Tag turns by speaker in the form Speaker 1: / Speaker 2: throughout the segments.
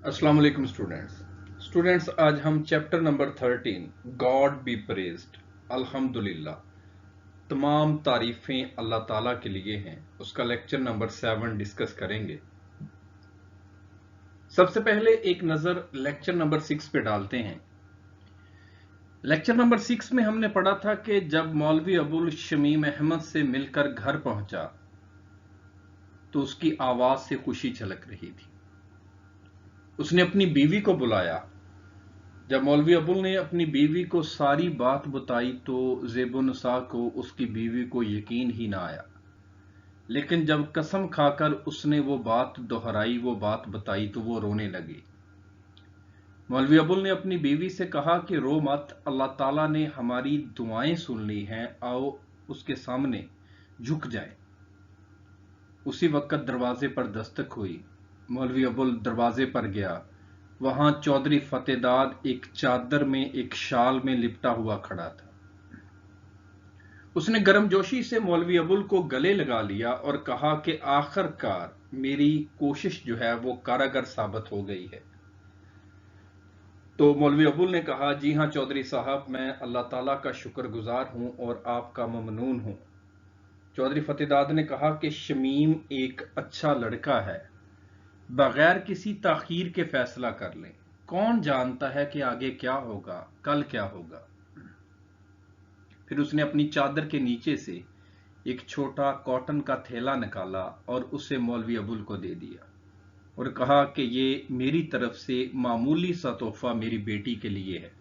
Speaker 1: अस्सलाम वालेकुम स्टूडेंट्स आज हम chapter number 13 God B praised अल्हम्दुलिल्लाह तमाम तारीफें अल्लाह ताला के लिए हैं उसका लेक्चर नंबर 7 डिस्कस करेंगे। सबसे पहले एक नजर लेक्चर नंबर 6 पे डालते हैं। लेक्चर नंबर 6 में हमने पढ़ा था कि जब मौलवी अबुल शमीम अहमद से मिलकर घर पहुंचा तो उसकी आवाज से खुशी झलक रही थी। उसने अपनी बीवी को बुलाया। जब मौलवी अबुल ने अपनी बीवी को सारी बात बताई तो ज़ेबुन्निसा को उसकी बीवी को यकीन ही ना आया, लेकिन जब कसम खाकर उसने वो बात दोहराई, वो बात बताई तो वो रोने लगी। मौलवी अबुल ने अपनी बीवी से कहा कि रो मत, अल्लाह ताला ने हमारी दुआएं सुन ली हैं, आओ उसके सामने झुक जाएं। उसी वक्त दरवाजे पर दस्तक हुई। मौलवी अबुल दरवाजे पर गया। वहां चौधरी फतेदाद एक चादर में, एक शाल में लिपटा हुआ खड़ा था। उसने गर्मजोशी से मौलवी अबुल को गले लगा लिया और कहा कि आखिरकार मेरी कोशिश जो है वो कारगर साबित हो गई है। तो मौलवी अबुल ने कहा, जी हां चौधरी साहब, मैं अल्लाह ताला का शुक्रगुजार हूं और आपका ममनून हूं। चौधरी फतेदाद ने कहा कि शमीम एक अच्छा लड़का है, बगैर किसी ताखीर के फैसला कर लें। कौन जानता है कि आगे क्या होगा, कल क्या होगा। फिर उसने अपनी चादर के नीचे से एक छोटा कॉटन का थैला निकाला और उसे मौलवी अबुल को दे दिया और कहा कि ये मेरी तरफ से मामूली सा तोहफा मेरी बेटी के लिए है।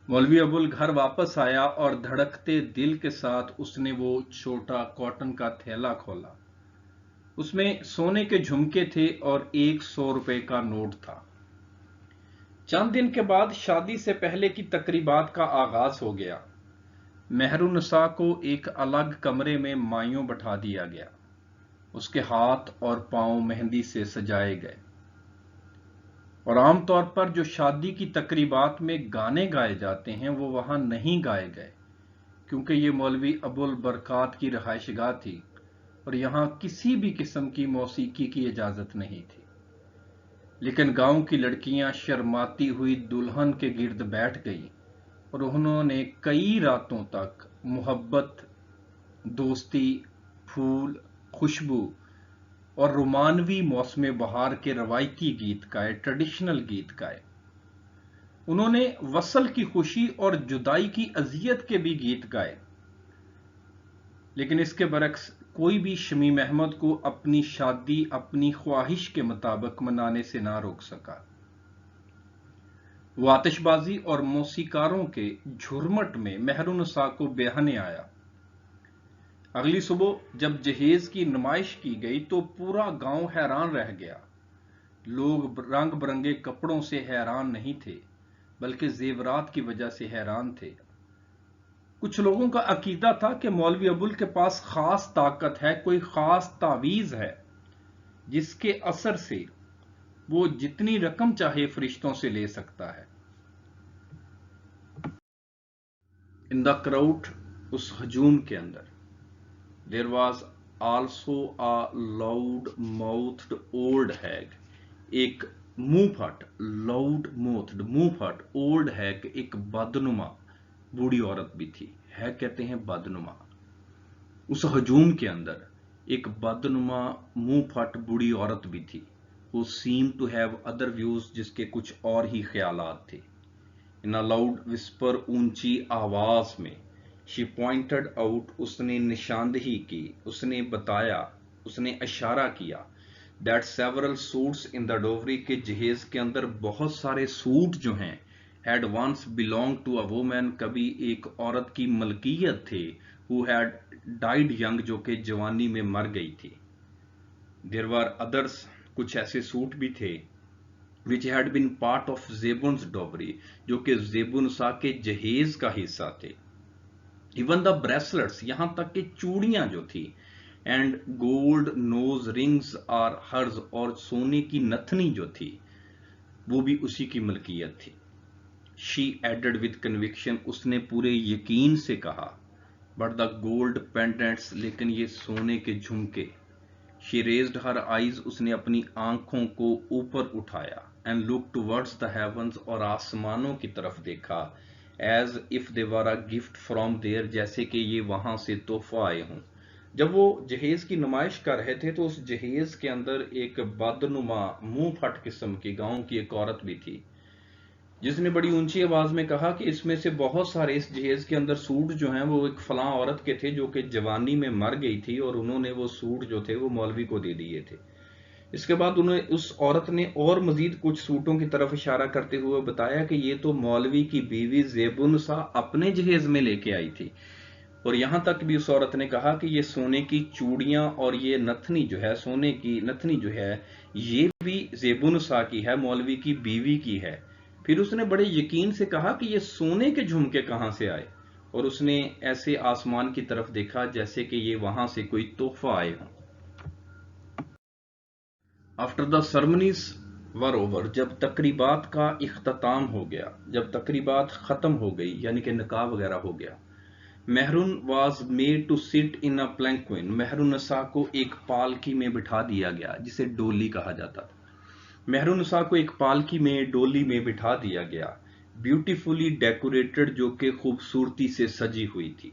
Speaker 1: मौलवी अबुल घर वापस आया और धड़कते दिल के साथ उसने वो छोटा कॉटन का थैला खोला। उसमें सोने के झुमके थे और 100 रुपए का नोट था। चंद दिन के बाद शादी से पहले की तकरीबात का आगाज हो गया। मेहरुन्निसा को एक अलग कमरे में माइयों बैठा दिया गया। उसके हाथ और पांव मेहंदी से सजाए गए और आमतौर पर जो शादी की तकरीबात में गाने गाए जाते हैं वो वहां नहीं गाए गए, क्योंकि ये मौलवी अबुल बरकात की रहायशगाह थी और यहां किसी भी किस्म की मौसीकी की इजाजत नहीं थी। लेकिन गांव की लड़कियां शर्माती हुई दुल्हन के गिर्द बैठ गई और उन्होंने कई रातों तक मोहब्बत, दोस्ती, फूल, खुशबू और रोमानवी मौसम बहार के रवायती गीत गाए, ट्रेडिशनल गीत गाए। उन्होंने वसल की खुशी और जुदाई की अजियत के भी गीत गाए। लेकिन इसके बरक्स कोई भी शमीम अहमद को अपनी शादी अपनी ख्वाहिश के मुताबिक मनाने से ना रोक सका। वो आतिशबाजी और मौसीकारों के झुरमट में मेहरुन्निसा को बेहने आया। अगली सुबह जब जहेज की नुमाइश की गई तो पूरा गांव हैरान रह गया। लोग रंग बिरंगे कपड़ों से हैरान नहीं थे, बल्कि जेवरात की वजह से हैरान थे। कुछ लोगों का अकीदा था कि मौलवी अबुल के पास खास ताकत है, कोई खास तावीज है जिसके असर से वो जितनी रकम चाहे फरिश्तों से ले सकता है। इन द क्राउड, उस हजूम के अंदर, there was also a loud mouthed old hag, एक मुंह फट, लाउड माउथड मुंह फट ओल्ड हैग, एक बदनुमा बूढ़ी औरत भी थी। है कहते हैं बदनुमा। उस हजूम के अंदर एक बदनुमा मुंह फट बूढ़ी औरत भी थी। वो seem to have other views, जिसके कुछ और ही ख्यालात थे। इन अ लाउड विस्पर, ऊंची आवाज में, शी पॉइंटेड आउट, उसने निशानदेही की, उसने बताया, उसने इशारा किया, that several suits in the dowry, के जहेज के अंदर बहुत सारे सूट जो हैं, had once belong to a woman, कभी एक औरत की मलकियत थे, हु हैड डाइड यंग, जो कि जवानी में मर गई थी। देयर वर अदर्स, कुछ ऐसे सूट भी थे, which had been part of Zebun's dowry, जो कि ज़ेबुन्निसा के जहेज का हिस्सा थे। इवन द ब्रेसलेट्स, यहां तक कि चूड़ियां जो थी, and gold nose rings are hers, और सोने की नथनी जो थी वो भी उसी की मलकियत थी। शी एडेड विद कन्विक्शन, उसने पूरे यकीन से कहा, बट द गोल्ड पेंडेंट्स, लेकिन ये सोने के झुमके, She raised her eyes, उसने अपनी आंखों को ऊपर उठाया, and looked towards the heavens, और आसमानों की तरफ देखा, as if they were a gift from there, जैसे कि ये वहां से तोहफा आए हों। जब वो जहेज की नुमाइश कर रहे थे तो उस जहेज के अंदर एक बदनुमा मुंह फट किस्म की गांव की एक औरत भी थी, जिसने बड़ी ऊंची आवाज में कहा कि इसमें से बहुत सारे इस जहेज के अंदर सूट जो हैं वो एक फलां औरत के थे जो कि जवानी में मर गई थी, और उन्होंने वो सूट जो थे वो मौलवी को दे दिए थे। इसके बाद उन्हें उस औरत ने और मजीद कुछ सूटों की तरफ इशारा करते हुए बताया कि ये तो मौलवी की बीवी ज़ेबुनसा अपने जहेज में लेके आई थी, और यहां तक भी उस औरत ने कहा कि ये सोने की चूड़ियां और ये नथनी जो है, सोने की नथनी जो है, ये भी ज़ेबुनसा की है, मौलवी की बीवी की है। फिर उसने बड़े यकीन से कहा कि ये सोने के झुमके कहां से आए, और उसने ऐसे आसमान की तरफ देखा जैसे कि ये वहां से कोई तोहफा आए हों। After the ceremonies were over, जब तकरीबात का इख्तिताम हो गया, जब तकरीबात खत्म हो गई यानी कि निकाह वगैरह हो गया, Mehrun was made to sit in a palanquin, Mehrunnisa को एक पालकी में बिठा दिया गया, जिसे डोली कहा जाता था। मेहरुन्नसा को एक पालकी में, डोली में बिठा दिया गया, ब्यूटीफुली डेकोरेटेड, जो कि खूबसूरती से सजी हुई थी।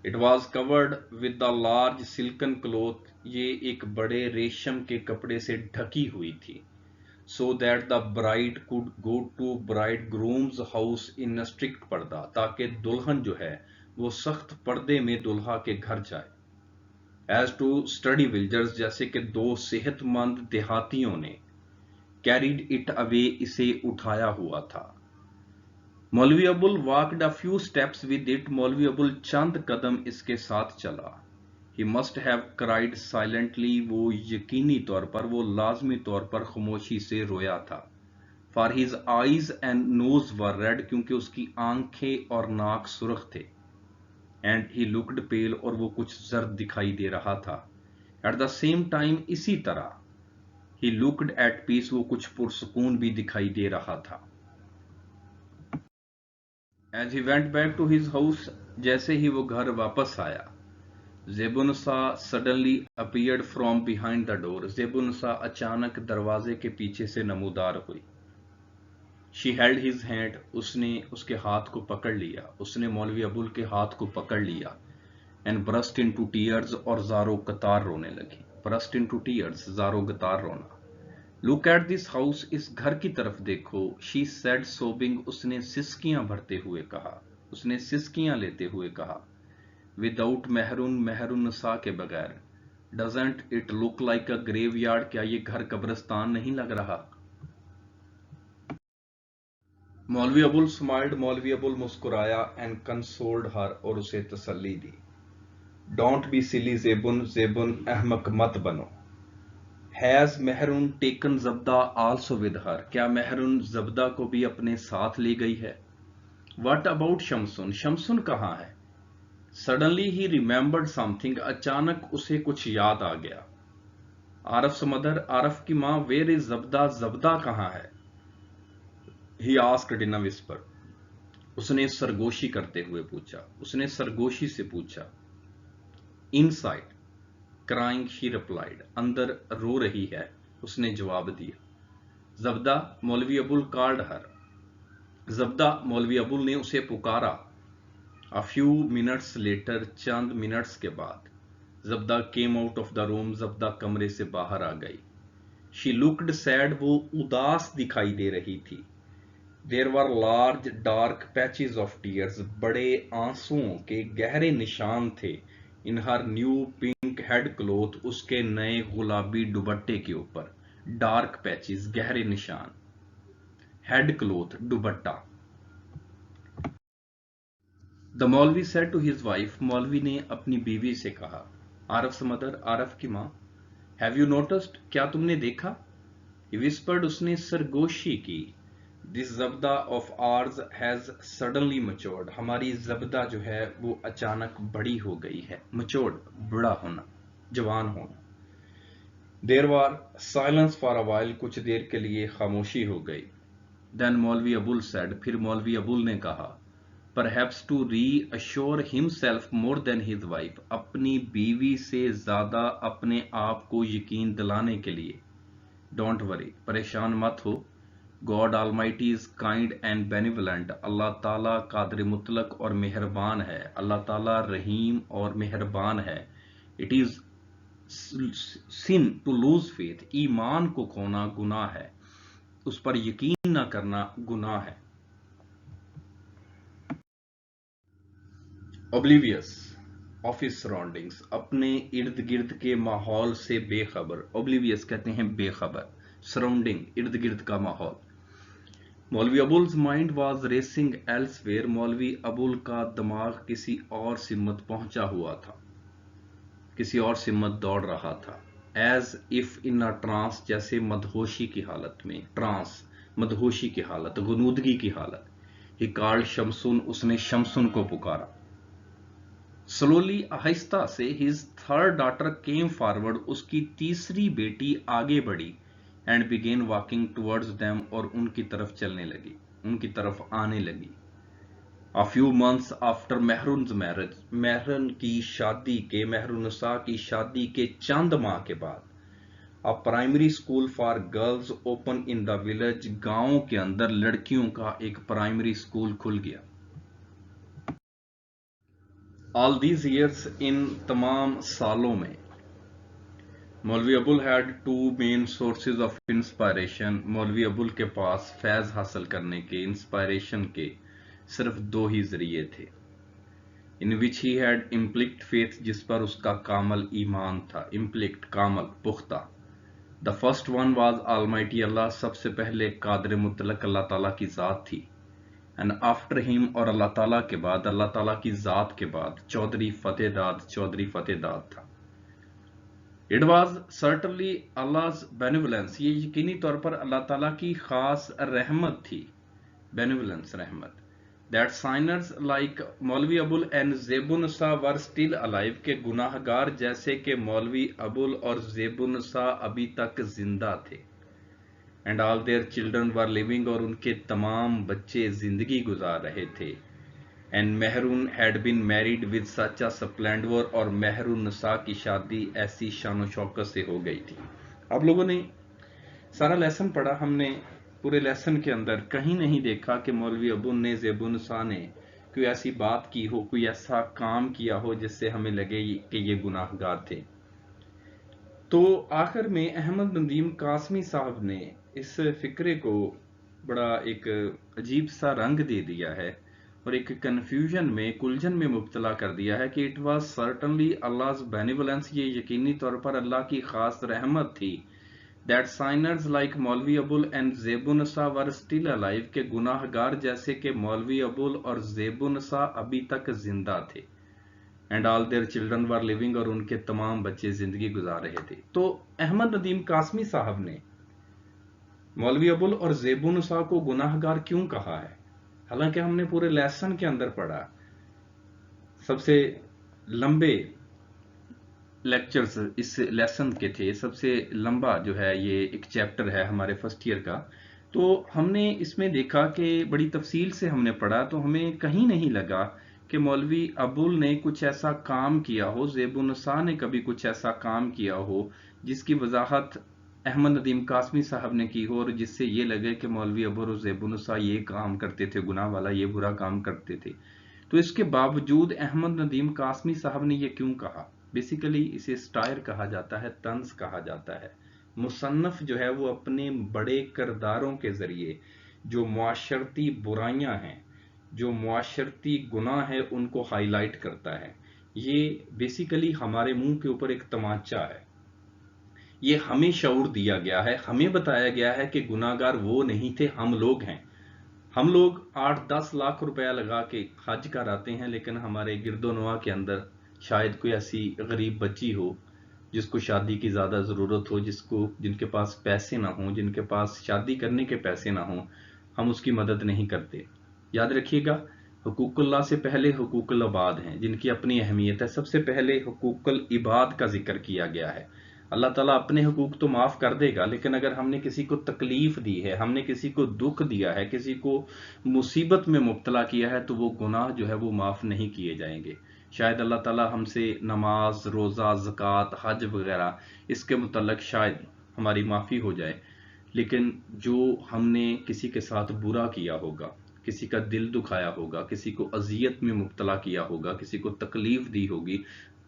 Speaker 1: It was covered with a large silken cloth, ये एक बड़े रेशम के कपड़े से ढकी हुई थी। So that the bride could go to bridegroom's house in a strict purdah, ताकि दुल्हन जो है वो सख्त पर्दे में दुल्हा के घर जाए। एज टू स्टडी विल्जर्स, जैसे कि दो सेहतमंद देहातियों ने, कैरिड इट अवे, इसे उठाया हुआ था। मौलवी Abul walked a few steps with it, मौलवी अबुल चंद कदम इसके साथ चला। He must have cried silently, वो यकीनी तौर पर, वो लाजमी तौर पर खामोशी से रोया था। For his eyes and nose were red, क्योंकि उसकी आंखें और नाक सुर्ख थे। एंड ही लुक्ड पेल, और वो कुछ जर्द दिखाई दे रहा था। एट द सेम टाइम, इसी तरह, ही लुक्ड एट पीस, वो कुछ पुरसकून भी दिखाई दे रहा था। As he went back to his house, जैसे ही वो घर वापस आया, Zebunnisa suddenly appeared from behind the door, Zebunnisa अचानक दरवाजे के पीछे से नमूदार हुई। शी हेल्ड हिज हैंड, उसने उसके हाथ को पकड़ लिया, उसने मौलवी अबुल के हाथ को पकड़ लिया। एंड ब्रस्ट इनटू टीयर्स, और ज़ारो कतार रोने लगी। ब्रस्ट इनटू टीयर्स, ज़ारो कतार रोना। लुक एट दिस हाउस, इस घर की तरफ देखो। शी सेड सोबिंग, उसने सिसकियां भरते हुए कहा, उसने सिसकियां लेते हुए कहा। विदाउट मेहरुन, मेहरुन्नसा के बगैर। Doesn't it look like a graveyard, क्या ये घर कब्रिस्तान नहीं लग रहा? मौलवी अबुल स्माइल्ड, मौलवी अबुल मुस्कुराया। एंड कंसोल्ड हर, और उसे तसल्ली दी। डोंट बी सिली ज़ेबुन, ज़ेबुन अहमक मत बनो। Has Mehrun taken Zabda also with her, क्या मेहरुन ज़ब्दा को भी अपने साथ ले गई है? व्हाट अबाउट शमसुन, शमसुन कहाँ है? सडनली ही रिमेंबर्ड समथिंग, अचानक उसे कुछ याद आ गया। आरफ्स मदर, आरफ की मां, वेयर इज ज़ब्दा, ज़ब्दा कहाँ है? He asked in a whisper, उसने सरगोशी करते हुए पूछा, उसने सरगोशी से पूछा। इनसाइड क्राइंग, शी रिप्लाइड, अंदर रो रही है, उसने जवाब दिया। ज़ब्दा, मौलवी अबुल कॉल्ड हर, ज़ब्दा, मौलवी अबुल ने उसे पुकारा। अ फ्यू मिनट्स लेटर, चंद मिनट्स के बाद, Zabda came out of the room, Zabda कमरे से बाहर आ गई। शी लुक्ड सैड, वो उदास दिखाई दे रही थी। There were large dark patches of tears, बड़े आंसुओं के गहरे निशान थे। In her new pink head cloth, उसके नए गुलाबी दुपट्टे के ऊपर। डार्क पैचेस, गहरे निशान। Head cloth, dupatta. द मौलवी सेड टू हिज वाइफ, मौलवी ने अपनी बीवी से कहा। आरफ्स मदर, आरफ की मां। हैव यू नोटिस्ड, क्या तुमने देखा? ही विस्पर्ड, उसने सरगोशी की। This Zabda of ours has suddenly matured, हमारी ज़ब्दा जो है वो अचानक बड़ी हो गई है। मच्योर्ड, बड़ा होना, जवान होना। There were silence for a while, कुछ देर के लिए खामोशी हो गई। देन मौलवी अबुल सेड, फिर मौलवी अबुल ने कहा। perhaps to reassure himself more than his wife, अपनी बीवी से ज़्यादा अपने आप को यकीन दिलाने के लिए। Don't worry, परेशान मत हो। God Almighty is kind and benevolent. अल्लाह ताला कादिर मुतलक और मेहरबान है। अल्लाह ताला रहीम और मेहरबान है। It is sin to lose faith. ईमान को खोना गुनाह है, उस पर यकीन ना करना गुनाह है। Oblivious of his surroundings, अपने इर्द गिर्द के माहौल से बेखबर। Oblivious कहते हैं बेखबर, सराउंडिंग इर्द गिर्द का माहौल। मौलवी अबुल्स माइंड वॉज रेसिंग एल्सवेयर, मौलवी अबुल का दिमाग किसी और सिमत पहुंचा हुआ था, किसी और सिमत दौड़ रहा था। As if in a trance, जैसे मदहोशी की हालत में, ट्रांस मदहोशी की हालत, गुनूदगी की हालत। ही कॉल्ड शमसुन, उसने शमसुन को पुकारा। स्लोली, आहिस्ता से, his third daughter came forward, उसकी तीसरी बेटी आगे बढ़ी। And began walking towards them, और उनकी तरफ चलने लगी, उनकी तरफ आने लगी। A few months after Mehrun's marriage, Mehrun की शादी के, मेहरुन्निसा की शादी के चंद माह के बाद, a primary school for girls open in the village, गांव के अंदर लड़कियों का एक प्राइमरी स्कूल खुल गया। ऑल दीज ईयर्स, इन तमाम सालों में, मौलवी Abul had two main sources of inspiration, मौलवी अबुल के पास फैज हासिल करने के, इंस्पायरेशन के सिर्फ दो ही जरिए थे। इन विच ही हैड इम्प्लिक्ट फेथ, जिस पर उसका कामल ईमान था। इम्प्लिक्ट कामल, पुख्ता। The first one was almighty Allah, सबसे पहले कादिर मुतलक अल्लाह ताला की जात थी। एंड आफ्टर हिम, और अल्लाह ताला के बाद, अल्लाह ताला की जात के बाद, चौधरी फतेहदाद था। इट वॉज सर्टनली अल्लाह's बेनिवलेंस, ये यकीनी तौर पर अल्लाह ताला की खास रहमत थी, बेनिवलेंस, रहमत। That sinners like Maulvi Abul and Zebunnisa were still alive, के गुनाहगार जैसे कि मौलवी अबुल और ज़ेबुन्निसा अभी तक जिंदा थे। And all their children were living, और उनके तमाम बच्चे जिंदगी गुजार रहे थे। And Mehrun had been married with such a splendour, और मेहरुन्निसा की शादी ऐसी शान शौकत से हो गई थी। आप लोगों ने सारा लेसन पढ़ा, हमने पूरे लेसन के अंदर कहीं नहीं देखा कि मौलवी अबुल ने, ज़ेबुन्निसा ने कोई ऐसी बात की हो, कोई ऐसा काम किया हो जिससे हमें लगे कि ये गुनाहगार थे। तो आखिर में अहमद नदीम कासमी साहब ने इस फिक्रे को बड़ा एक अजीब सा रंग दे दिया है और एक कन्फ्यूजन में, कुलझन में मुब्तला कर दिया है कि इट वाज सर्टनली अल्लाह's बेनिवलेंस, ये यकीनी तौर पर अल्लाह की खास रहमत थी। That sinners like Maulvi Abul and Zebunnisa were still alive, के गुनाहगार जैसे कि मौलवी अबुल और ज़ेबुन्निसा अभी तक जिंदा थे। And all their children were living, और उनके तमाम बच्चे जिंदगी गुजार रहे थे। तो अहमद नदीम कासमी साहब ने मौलवी अबुल और ज़ेबुन्निसा को गुनाहगार क्यों कहा है? हालांकि हमने पूरे लेसन के अंदर पढ़ा, सबसे लंबे लेक्चर्स इस लेसन के थे, सबसे लंबा जो है ये एक चैप्टर है हमारे फर्स्ट ईयर का। तो हमने इसमें देखा कि बड़ी तफसील से हमने पढ़ा, तो हमें कहीं नहीं लगा कि मौलवी अबुल ने कुछ ऐसा काम किया हो, ज़ेबुन्निसा ने कभी कुछ ऐसा काम किया हो जिसकी वजाहत अहमद नदीम कासमी साहब ने की हो और जिससे ये लगे कि मौलवी अबुल और ज़ेबुन्निसा ये काम करते थे गुनाह वाला, ये बुरा काम करते थे। तो इसके बावजूद अहमद नदीम कासमी साहब ने ये क्यों कहा? बेसिकली इसे स्टायर कहा जाता है, तंज कहा जाता है। मुसन्नफ जो है वो अपने बड़े किरदारों के जरिए जो मुआशरती बुराइयां हैं, जो मुआशरती गुनाह है, उनको हाईलाइट करता है। ये बेसिकली हमारे मुंह के ऊपर एक तमाचा है। ये हमें शऊर दिया गया है, हमें बताया गया है कि गुनाहगार वो नहीं थे, हम लोग हैं। हम लोग 8-10 लाख रुपया लगा के हज कर आते हैं, लेकिन हमारे गिरदोनवा के अंदर शायद कोई ऐसी गरीब बच्ची हो जिसको शादी की ज्यादा जरूरत हो, जिनके पास पैसे ना हो, जिनके पास शादी करने के पैसे ना हो, हम उसकी मदद नहीं करते। याद रखिएगा, हुकूकुल्लाह से पहले हुकूकुल इबाद हैं जिनकी अपनी अहमियत है। सबसे पहले हुकूकुल इबाद का जिक्र किया गया है। अल्लाह ताला अपने हुकूक तो माफ़ कर देगा, लेकिन अगर हमने किसी को तकलीफ दी है, हमने किसी को दुख दिया है, किसी को मुसीबत में मुब्तला किया है, तो वो गुनाह जो है वो माफ़ नहीं किए जाएंगे। शायद अल्लाह ताला हमसे नमाज, रोज़ा, ज़कात, हज वगैरह इसके मुतल्लिक शायद हमारी माफ़ी हो जाए, लेकिन जो हमने किसी के साथ बुरा किया होगा, किसी का दिल दुखाया होगा, किसी को अजियत में मुब्तला किया होगा, किसी को तकलीफ दी होगी,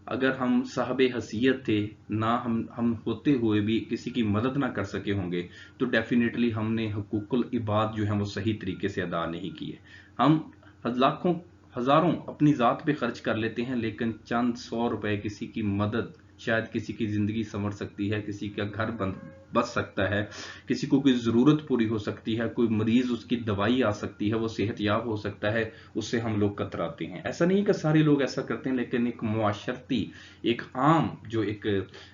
Speaker 1: अगर हम साहबे हसीयत थे ना, हम होते हुए भी किसी की मदद ना कर सके होंगे, तो डेफिनेटली हमने हुकूकुल इबाद जो है वो सही तरीके से अदा नहीं किए। हम लाखों हजारों अपनी ज़ात पे खर्च कर लेते हैं, लेकिन चंद 100 रुपए किसी की मदद, शायद किसी की ज़िंदगी संवर सकती है, किसी का घर बच सकता है, किसी को कोई ज़रूरत पूरी हो सकती है, कोई मरीज़ उसकी दवाई आ सकती है, वो सेहतयाब हो सकता है, उससे हम लोग कतराते हैं। ऐसा नहीं कि सारे लोग ऐसा करते हैं, लेकिन एक मुआशरती, एक आम जो एक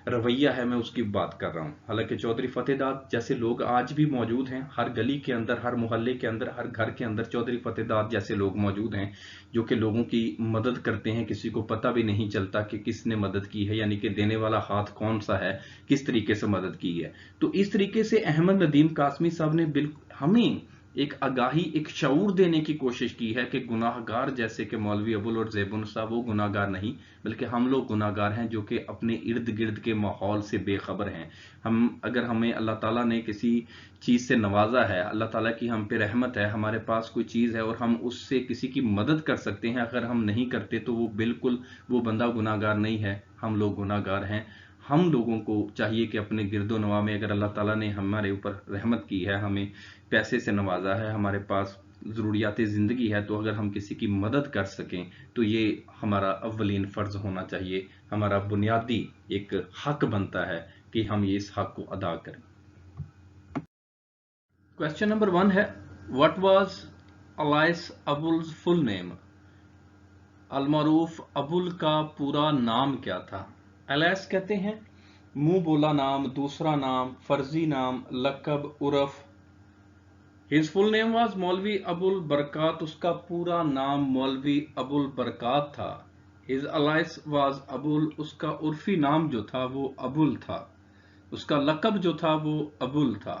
Speaker 1: रवैया है, मैं उसकी बात कर रहा हूँ। हालांकि चौधरी फतेहदाद जैसे लोग आज भी मौजूद हैं, हर गली के अंदर, हर मोहल्ले के अंदर, हर घर के अंदर चौधरी फतेहदाद जैसे लोग मौजूद हैं, जो कि लोगों की मदद करते हैं, किसी को पता भी नहीं चलता कि किसने मदद की है, यानी कि देने वाला हाथ कौन सा है, किस तरीके से मदद की है। तो इस तरीके से अहमद नदीम कासमी साहब ने बिल्कुल हमें एक आगाही, एक शऊर देने की कोशिश की है कि गुनाहगार जैसे कि मौलवी अबुल और ज़ैबुन साहब, वो गुनाहगार नहीं, बल्कि हम लोग गुनाहगार हैं जो कि अपने इर्द गिर्द के माहौल से बेखबर हैं। अगर हमें अल्लाह ताला ने किसी चीज़ से नवाजा है, अल्लाह ताला की हम पे रहमत है, हमारे पास कोई चीज़ है और हम उससे किसी की मदद कर सकते हैं, अगर हम नहीं करते तो वो बिल्कुल, वो बंदा गुनाहगार नहीं है, हम लोग गुनाहगार हैं। हम लोगों को चाहिए कि अपने गिरदो नवा में, अगर अल्लाह ताला ने हमारे ऊपर रहमत की है, हमें पैसे से नवाजा है, हमारे पास ज़रूरियात ज़िंदगी है, तो अगर हम किसी की मदद कर सकें तो ये हमारा अव्वलीन फ़र्ज़ होना चाहिए, हमारा बुनियादी एक हक बनता है कि हम ये इस हक को अदा करें। क्वेश्चन नंबर 1 है, what was alias Abul's full name? अलमारूफ अबुल का पूरा नाम क्या था? अलाइस कहते हैं मुंह बोला नाम, दूसरा नाम, फर्जी नाम, लकब, उर्फ। हिज फुल नेम वाज मौलवी अबुल बरकात, उसका पूरा नाम मौलवी अबुल बरकात था। हिज अलाइस वाज अबुल, उसका उर्फी नाम जो था वो अबुल था, उसका लकब जो था वो अबुल था।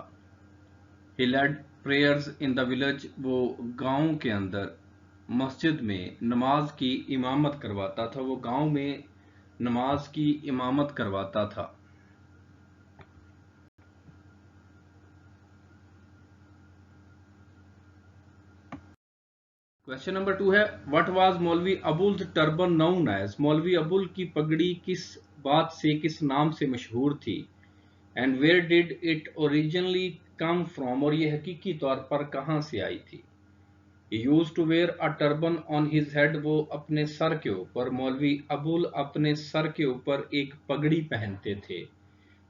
Speaker 1: He led prayers in the village, वो गांव के अंदर मस्जिद में नमाज की इमामत करवाता था, वो गांव में नमाज की इमामत करवाता था। क्वेश्चन नंबर 2 है, व्हाट वाज मौलवी अबुल टर्बन नाउन एज? मौलवी अबुल की पगड़ी किस बात से, किस नाम से मशहूर थी? And where did it originally come from, और ये हकीकी तौर पर कहां से आई थी? He used to wear a turban on his head, वो अपने सर के ऊपर, मौलवी अबुल अपने सर के ऊपर एक पगड़ी पहनते थे।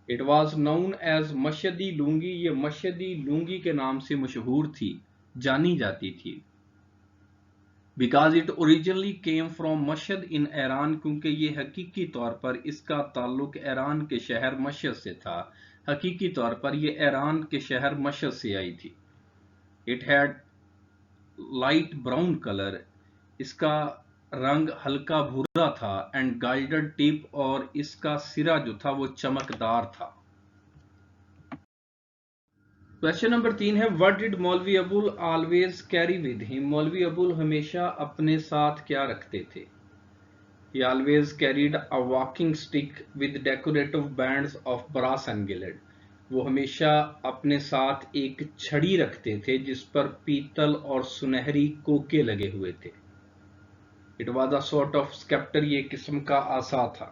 Speaker 1: It was known as मशदी lungi, ये मशदी लुंगी के नाम से मशहूर थी, जानी जाती थी। Because it originally came from मशद in Iran, क्योंकि ये हकीकी तौर पर इसका ताल्लुक ईरान के शहर मशद से था, हकीकी तौर पर ये ईरान के शहर मशद से आई थी। It had light brown colour, इसका रंग हल्का भूरा था, एंड गाइल्डेड टिप, और इसका सिरा जो था वो चमकदार था। क्वेश्चन नंबर 3 है, व्हाट डिड मौलवी Abul always carry with him? मौलवी अबुल हमेशा अपने साथ क्या रखते थे? He always carried a walking stick with decorative bands of brass and gilded. वो हमेशा अपने साथ एक छड़ी रखते थे जिस पर पीतल और सुनहरी कोके लगे हुए थे। It was a sort of scepter, ये किस्म का आसा था।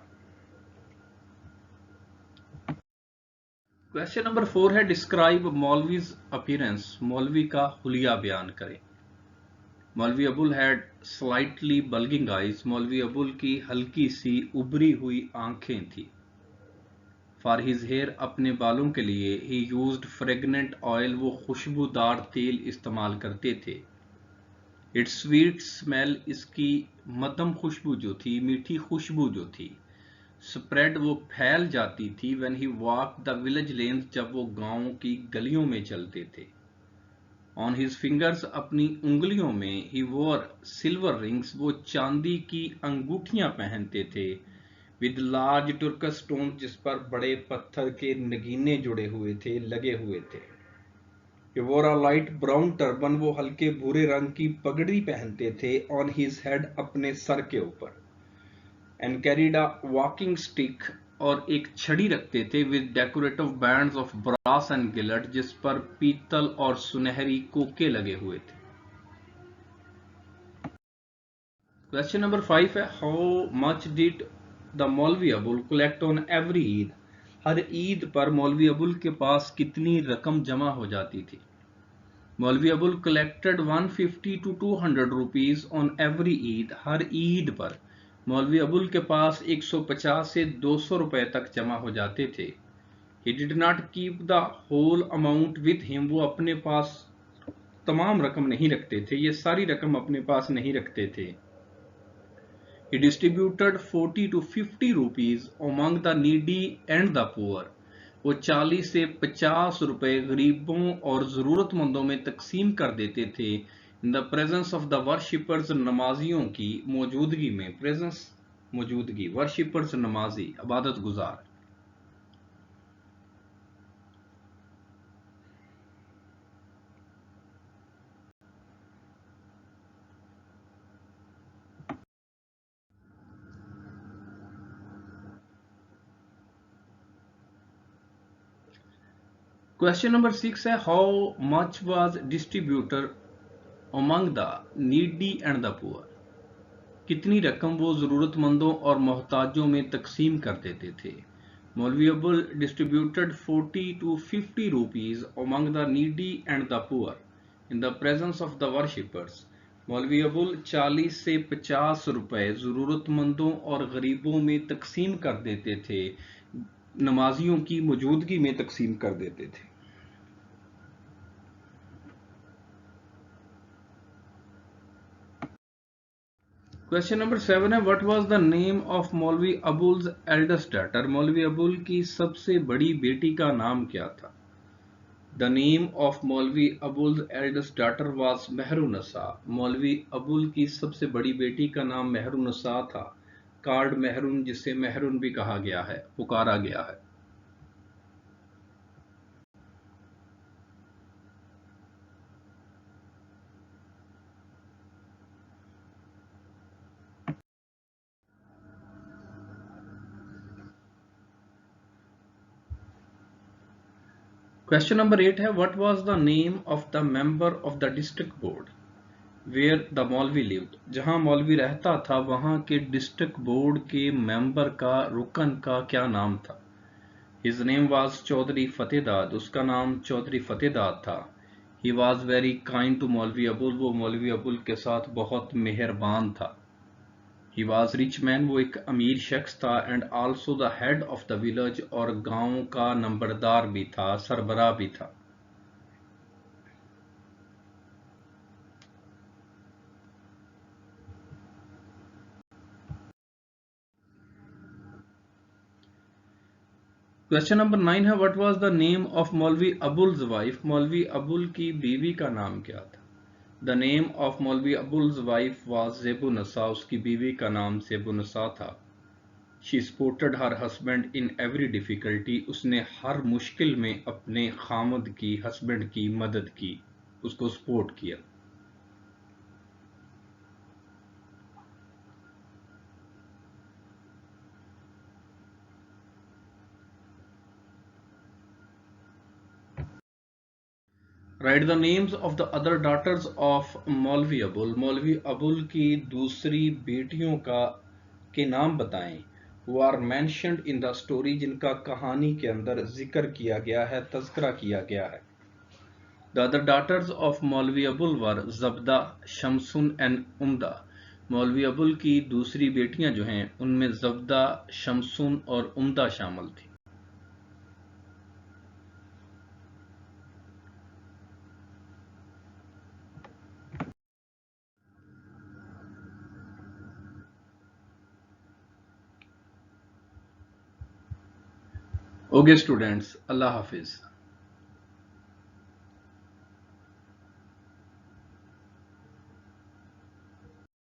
Speaker 1: क्वेश्चन नंबर 4 है, डिस्क्राइब मौलवीज अपीयरेंस, मौलवी का हुलिया बयान करें। मौलवी Abul had slightly bulging eyes, मौलवी अबुल की हल्की सी उभरी हुई आंखें थी। फॉर हिज हेयर, अपने बालों के लिए, ही यूज्ड फ्रेगनेंट ऑयल, वो खुशबूदार तेल इस्तेमाल करते थे। इट्स स्वीट स्मेल, इसकी मध्यम खुशबू जो थी, मीठी खुशबू जो थी। स्प्रेड, वो फैल जाती थी। When he walk the village lens, जब वो गांव की गलियों में चलते थे। ऑन हिज फिंगर्स, अपनी उंगलियों में, ही वोर सिल्वर रिंग्स, वो चांदी की अंगूठियां पहनते थे। विद लार्ज टुर्कस स्टोन, जिस पर बड़े पत्थर के नगीने जुड़े हुए थे, लगे हुए थे। He wore a light brown turban, वो हल्के भूरे रंग की पगड़ी पहनते थे, on his head, अपने सर के ऊपर, and carried a walking stick, और एक छड़ी रखते थे, with decorative bands of brass and gilt, जिस पर पीतल और सुनहरी कोके लगे हुए थे। क्वेश्चन नंबर 5 है, how much did the Maulvi Abul collect on every Eid? हर ईद पर मौलवी अबुल के पास कितनी रकम जमा हो जाती थी? Maulvi Abul collected 150 to 200 rupees on every Eid. हर ईद पर मौलवी अबुल के पास 150 से 200 रुपए तक जमा हो जाते थे। He did not keep the whole amount with him, वो अपने पास तमाम रकम नहीं रखते थे, ये सारी रकम अपने पास नहीं रखते थे। He distributed 40 to 50 rupees among the needy and the poor. वो 40 से 50 रुपए गरीबों और जरूरतमंदों में तकसीम कर देते थे। In the presence of the worshippers, नमाजियों की मौजूदगी में। प्रेजेंस मौजूदगी, वर्शिपर्स नमाजी, इबादत गुजार। क्वेश्चन नंबर 6 है, how much was distributor among the needy and the poor? कितनी रकम वो जरूरतमंदों और मोहताजों में तकसीम कर देते थे? मौलवी Abul distributed 40 to 50 rupees among the needy and the poor in the presence of the worshippers. मौलवी अबुल 40 से 50 रुपए जरूरतमंदों और गरीबों में तकसीम कर देते थे, नमाजियों की मौजूदगी में तकसीम कर देते थे। क्वेश्चन नंबर 7 है, what was the name of मौलवी अबुल्स एल्डेस्ट डॉटर? मौलवी अबुल की सबसे बड़ी बेटी का नाम क्या था? द नेम ऑफ मौलवी अबुल्स एल्डेस्ट डॉटर वाज मेहरुन्निसा। मौलवी अबुल की सबसे बड़ी बेटी का नाम मेहरुन्निसा था। कार्ड मेहरून, जिसे मेहरून भी कहा गया है, पुकारा गया है। क्वेश्चन नंबर 8 है, what was the name of the member of the district board where the maulvi lived? जहां मौलवी रहता था वहां के डिस्ट्रिक्ट बोर्ड के मेंबर का, रुकन का क्या नाम था? His name was Chaudhry Fatehdad. उसका नाम चौधरी फतेहदाद था। He was very kind to Maulvi Abul. वो मौलवी अबुल के साथ बहुत मेहरबान था। He was rich man. वो एक अमीर शख्स था। And also the head of the village, और गांव का नंबरदार भी था, सरबराह भी था। क्वेश्चन नंबर 9 है, what was the name of मौलवी अबुल्स वाइफ? मौलवी अबुल की बीवी का नाम क्या था? द नेम ऑफ मौलवी अबुल्स वाइफ वाज ज़ेबुन्निसा। उसकी बीवी का नाम ज़ेबुन्निसा था। She supported her husband in every difficulty. उसने हर मुश्किल में अपने खामद की, हस्बैंड की मदद की, उसको सपोर्ट किया। Write the names of the other daughters of maulvi Abul. मौलवी अबुल की दूसरी बेटियों का के नाम बताएं। Who are mentioned in the story, जिनका कहानी के अंदर जिक्र किया गया है, तज़किरा किया गया है। The other daughters of maulvi Abul were ज़बदा, Shamsun and उम्दा। मौलवी अबुल की दूसरी बेटियां जो हैं, उनमें ज़बदा, शमसुन और उम्दा शामिल थी। ओके स्टूडेंट्स, अल्लाह हाफिज़।